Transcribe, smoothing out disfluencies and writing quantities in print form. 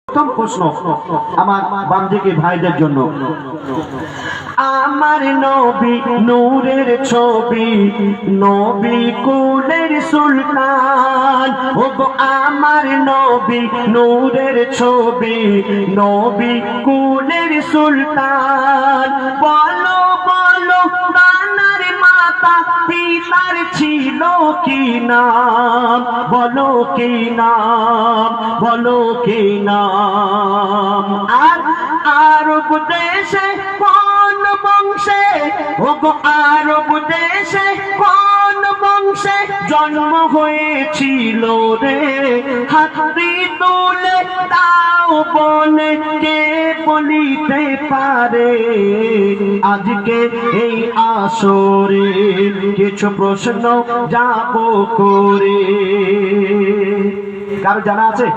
প্রথম প্রশ্ন আমার বান্দিকে ভাইদের জন্য, আমার নবী নূরের ছবি, নবী কুলের সুলতান। ও গো আমার নবী নূরের ছবি, নবী কুলের সুলতান। বলো বলো নানার মাতা পিতার ছিল কি নাম, বলো কি নাম, বলো কি নাম। আর আরব দেশে কোন বংশে, ও গো আরব দেশে কোন বংশে জন্ম হয়েছিল রে, হাতটি তুলে দাও বলে কে বলিতে পারে। আজকে এই আসরে কিছু প্রশ্ন যাব করে, কারো জানা আছে?